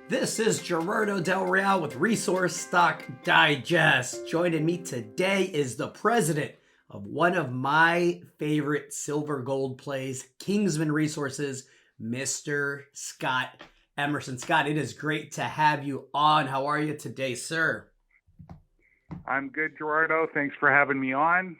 This is Gerardo Del Real with Resource Stock Digest. Joining me today is the president of one of my favorite silver gold plays, Kingsman Resources, Mr. Scott Emerson. Scott, it is great to have you on. How are you today, sir? I'm good, Gerardo. Thanks for having me on.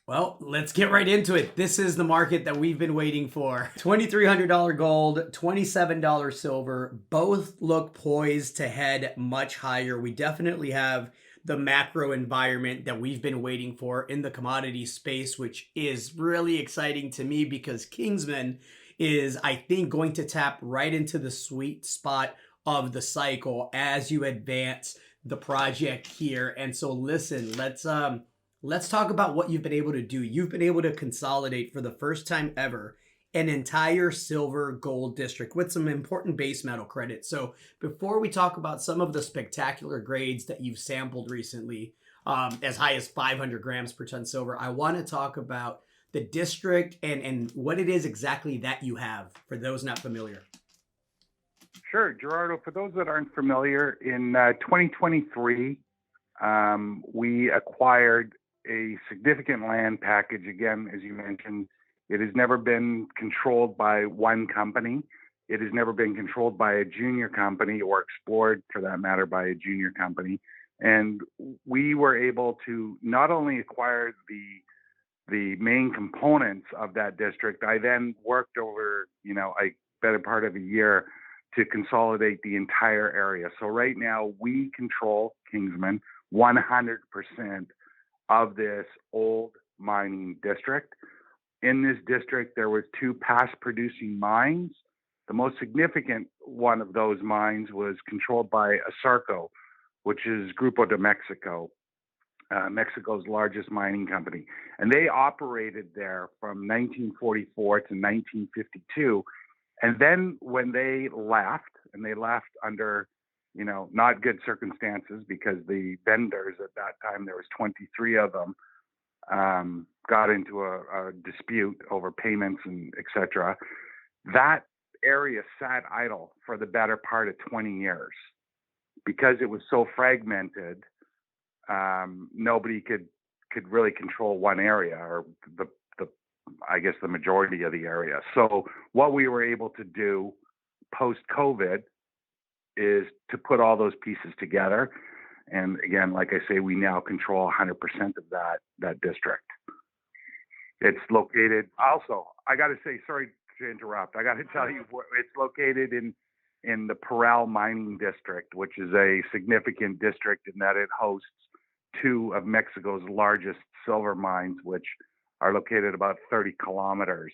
Well, let's get right into it. This is the market that we've been waiting for. $2,300 gold, $27 silver. Both look poised to head much higher. We definitely have the macro environment that we've been waiting for in the commodity space, which is really exciting to me because Kingsman is, I think, going to tap right into the sweet spot of the cycle as you advance the project here. And so listen, let's talk about what you've been able to do. You've been able to consolidate for the first time ever an entire silver gold district with some important base metal credits. So before we talk about some of the spectacular grades that you've sampled recently, as high as 500 grams per ton silver, I want to talk about the district and what it is exactly that you have for those not familiar. Sure, Gerardo. For those that aren't familiar, in 2023, we acquired a significant land package. Again, as you mentioned, it has never been controlled by one company. It has never been controlled by a junior company or explored, for that matter, by a junior company. And we were able to not only acquire the main components of that district. I then worked over, a better part of a year to consolidate the entire area. So right now we control Kingsman 100% of this old mining district. In this district, there was two past producing mines. The most significant one of those mines was controlled by Asarco, which is Grupo de Mexico, Mexico's largest mining company. And they operated there from 1944 to 1952. And then when they left, and they left under, not good circumstances because the vendors at that time, there was 23 of them, got into a dispute over payments and et cetera. That area sat idle for the better part of 20 years because it was so fragmented. Nobody could really control one area or I guess the majority of the area. So what we were able to do post COVID is to put all those pieces together. And again, like I say, we now control 100% of that district. It's located also, I got to say, sorry to interrupt. I got to tell you, it's located in the Parral Mining District, which is a significant district in that it hosts two of Mexico's largest silver mines, which are located about 30 kilometers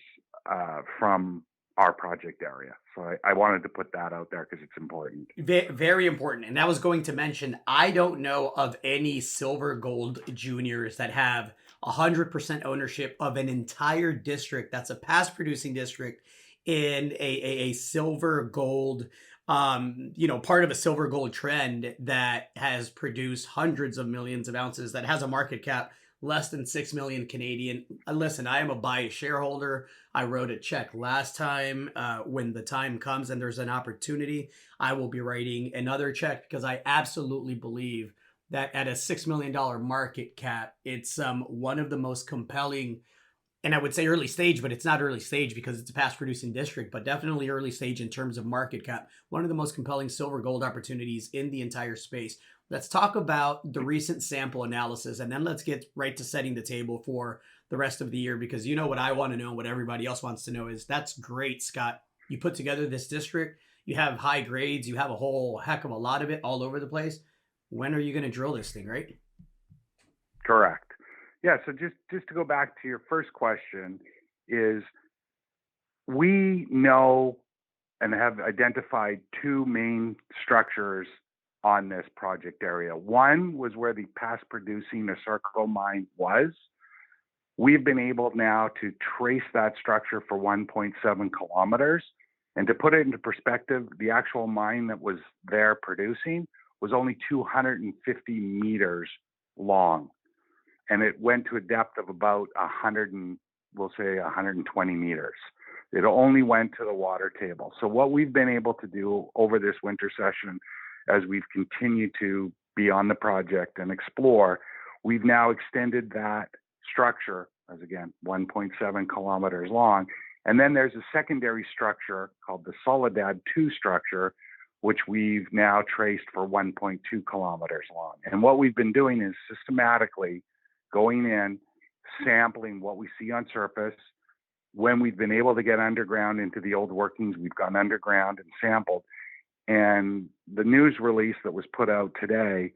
from our project area. So I wanted to put that out there because it's important. Very important. And I was going to mention, I don't know of any silver gold juniors that have 100% ownership of an entire district that's a past producing district in a silver gold, part of a silver gold trend that has produced hundreds of millions of ounces, that has a market cap less than 6 million Canadian. Listen, I am a biased shareholder. I wrote a check last time. When the time comes and there's an opportunity, I will be writing another check because I absolutely believe that at a $6 million market cap, it's one of the most compelling, and I would say early stage, but it's not early stage because it's a past producing district, but definitely early stage in terms of market cap. One of the most compelling silver gold opportunities in the entire space. Let's talk about the recent sample analysis, and then let's get right to setting the table for the rest of the year, because you know what I want to know and what everybody else wants to know is, that's great, Scott. You put together this district, you have high grades, you have a whole heck of a lot of it all over the place. When are you going to drill this thing, right? Correct. Yeah, so just to go back to your first question is, we know and have identified two main structures on this project area. One was where the past producing Asarco mine was. We've been able now to trace that structure for 1.7 kilometers. And to put it into perspective, the actual mine that was there producing was only 250 meters long. And it went to a depth of about 100 and we'll say 120 meters. It only went to the water table. So what we've been able to do over this winter session, as we've continued to be on the project and explore, we've now extended that structure as, again, 1.7 kilometers long. And then there's a secondary structure called the Soledad 2 structure, which we've now traced for 1.2 kilometers long. And what we've been doing is systematically going in, sampling what we see on surface. When we've been able to get underground into the old workings, we've gone underground and sampled. And the news release that was put out today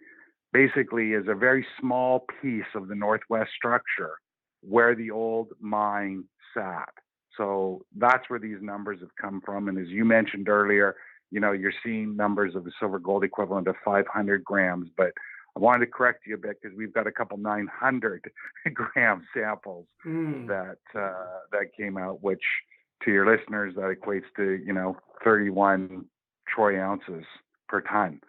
basically is a very small piece of the northwest structure where the old mine sat. So that's where these numbers have come from. And as you mentioned earlier, you're seeing numbers of the silver gold equivalent of 500 grams, but I wanted to correct you a bit because we've got a couple 900 gram samples that came out, which to your listeners, that equates to, 31 troy ounces per ton.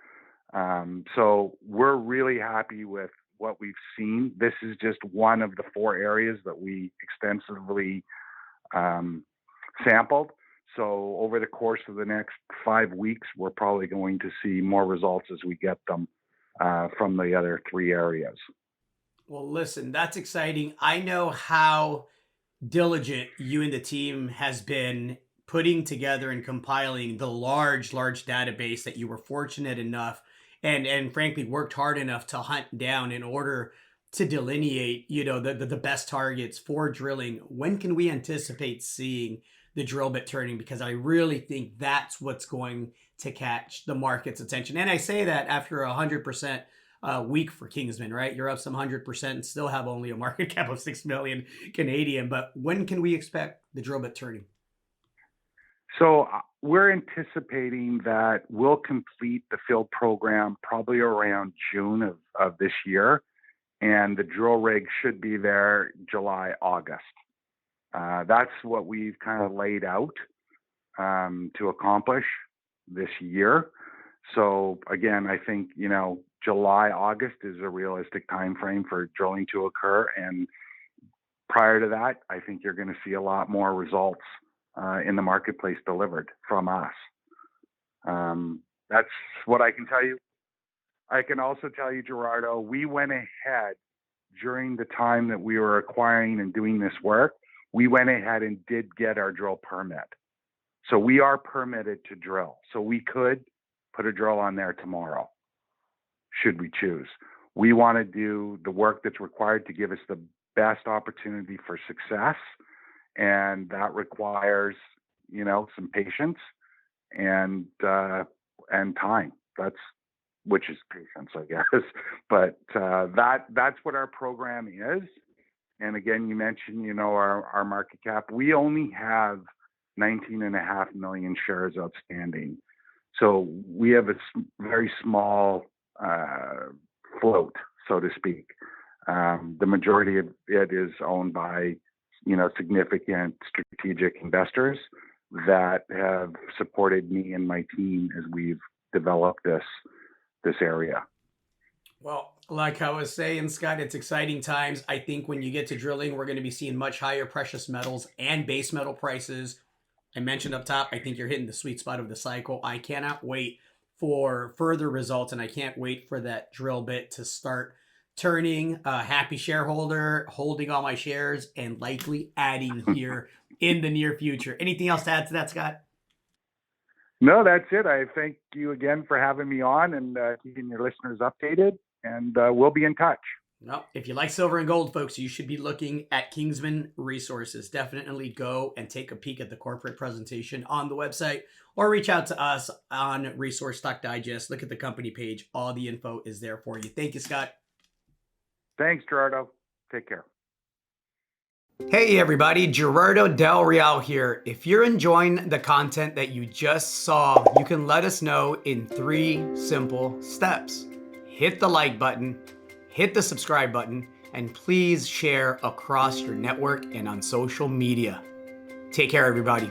So we're really happy with what we've seen. This is just one of the 4 areas that we extensively sampled. So over the course of the next 5 weeks, we're probably going to see more results as we get them from the other 3 areas. Well, listen, that's exciting. I know how diligent you and the team has been putting together and compiling the large database that you were fortunate enough and frankly worked hard enough to hunt down in order to delineate, the best targets for drilling. When can we anticipate seeing the drill bit turning? Because I really think that's what's going to catch the market's attention. And I say that after 100% week for Kingsmen, right? You're up some 100% and still have only a market cap of 6 million Canadian. But when can we expect the drill bit turning? So we're anticipating that we'll complete the field program probably around June of this year. And the drill rig should be there July, August. That's what we've kind of laid out to accomplish this year. So again, I think, July, August is a realistic time frame for drilling to occur. And prior to that, I think you're going to see a lot more results in the marketplace delivered from us. That's what I can tell you. I can also tell you, Gerardo, we went ahead during the time that we were acquiring and doing this work. We went ahead and did get our drill permit. So we are permitted to drill. So we could put a drill on there tomorrow, should we choose. We want to do the work that's required to give us the best opportunity for success. And that requires, some patience and time. Which is patience, I guess. But that's what our program is. And again, you mentioned, our market cap. We only have 19.5 million shares outstanding. So we have a very small float, so to speak. The majority of it is owned by, significant strategic investors that have supported me and my team as we've developed this area. Well, like I was saying, Scott, it's exciting times. I think when you get to drilling, we're going to be seeing much higher precious metals and base metal prices. I mentioned up top, I think you're hitting the sweet spot of the cycle. I cannot wait for further results, and I can't wait for that drill bit to start turning. A happy shareholder, holding all my shares, and likely adding here in the near future. Anything else to add to that, Scott? No, that's it. I thank you again for having me on and keeping your listeners updated, and we'll be in touch. Well, if you like silver and gold, folks, you should be looking at Kingsmen Resources. Definitely go and take a peek at the corporate presentation on the website or reach out to us on Resource Stock Digest. Look at the company page. All the info is there for you. Thank you, Scott. Thanks, Gerardo. Take care. Hey everybody, Gerardo Del Real here. If you're enjoying the content that you just saw, you can let us know in 3 simple steps. Hit the like button, hit the subscribe button, and please share across your network and on social media. Take care, everybody.